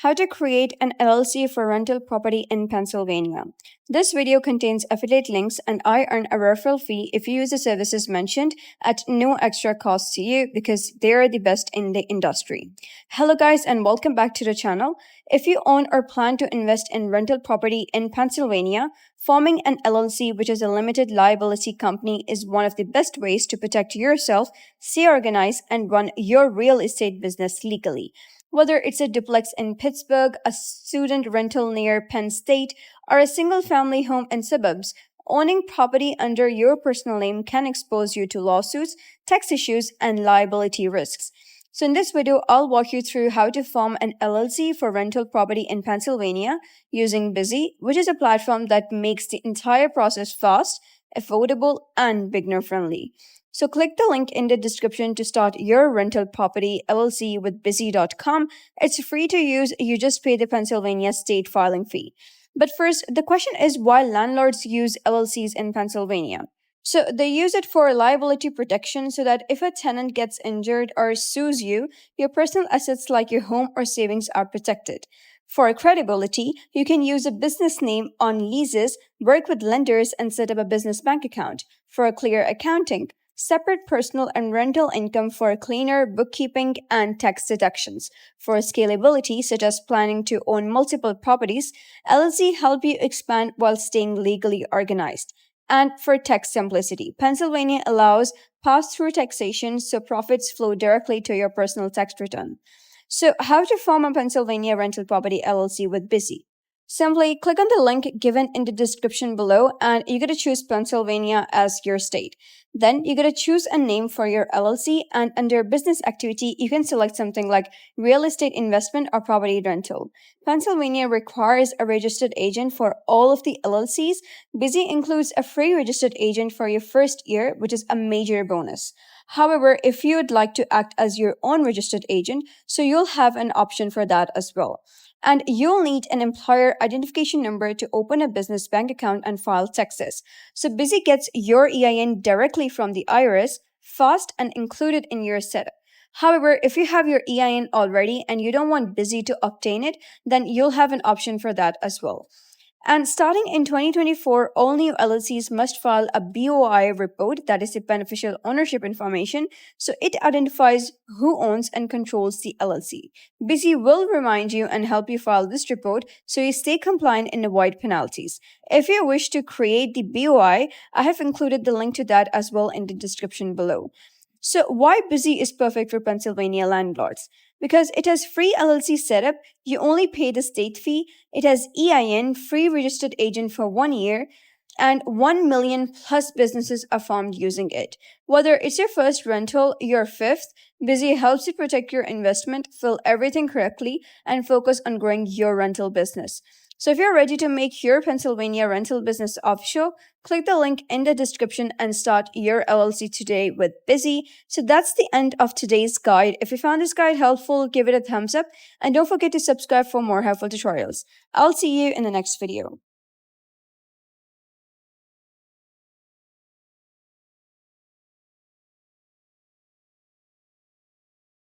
How to create an LLC for rental property in Pennsylvania. This video contains affiliate links and I earn a referral fee if you use the services mentioned at no extra cost to you because they are the best in the industry. Hello guys and welcome back to the channel. If you own or plan to invest in rental property in Pennsylvania, forming an LLC, which is a limited liability company, is one of the best ways to protect yourself, stay organized, and run your real estate business legally. Whether it's a duplex in Pittsburgh, a student rental near Penn State, or a single family home in suburbs, owning property under your personal name can expose you to lawsuits, tax issues, and liability risks. So in this video, I'll walk you through how to form an LLC for rental property in Pennsylvania using Busy, which is a platform that makes the entire process fast, affordable, and beginner-friendly. So click the link in the description to start your rental property LLC with busy.com. It's free to use. You just pay the Pennsylvania state filing fee. But first, the question is why landlords use LLCs in Pennsylvania. So they use it for liability protection so that if a tenant gets injured or sues you, your personal assets like your home or savings are protected. For credibility, you can use a business name on leases, work with lenders, and set up a business bank account. For clear accounting, separate personal and rental income for cleaner bookkeeping and tax deductions. For scalability, such as planning to own multiple properties, LLC help you expand while staying legally organized. And for tax simplicity, Pennsylvania allows pass-through taxation so profits flow directly to your personal tax return. So how to form a Pennsylvania rental property LLC with Busy? Simply click on the link given in the description below and you're going to choose Pennsylvania as your state. Then you're going to choose a name for your LLC and under business activity, you can select something like real estate investment or property rental. Pennsylvania requires a registered agent for all of the LLCs. Busy includes a free registered agent for your first year, which is a major bonus. However, if you would like to act as your own registered agent, so you'll have an option for that as well. And you'll need an employer identification number to open a business bank account and file taxes. So Busy gets your EIN directly from the IRS, fast and included in your setup. However, if you have your EIN already and you don't want Busy to obtain it, then you'll have an option for that as well. And starting in 2024, all new LLCs must file a BOI report, that is the beneficial ownership information, so it identifies who owns and controls the LLC. Busy will remind you and help you file this report so you stay compliant and avoid penalties. If you wish to create the BOI, I have included the link to that as well in the description below. So why Busy is perfect for Pennsylvania landlords? Because it has free LLC setup, you only pay the state fee, it has EIN, free registered agent for 1 year, and 1 million plus businesses are formed using it. Whether it's your first rental, your fifth, Busy helps you protect your investment, fill everything correctly, and focus on growing your rental business. So if you're ready to make your Pennsylvania rental business offshore, click the link in the description and start your LLC today with Busy. So that's the end of today's guide. If you found this guide helpful, give it a thumbs up and don't forget to subscribe for more helpful tutorials. I'll see you in the next video.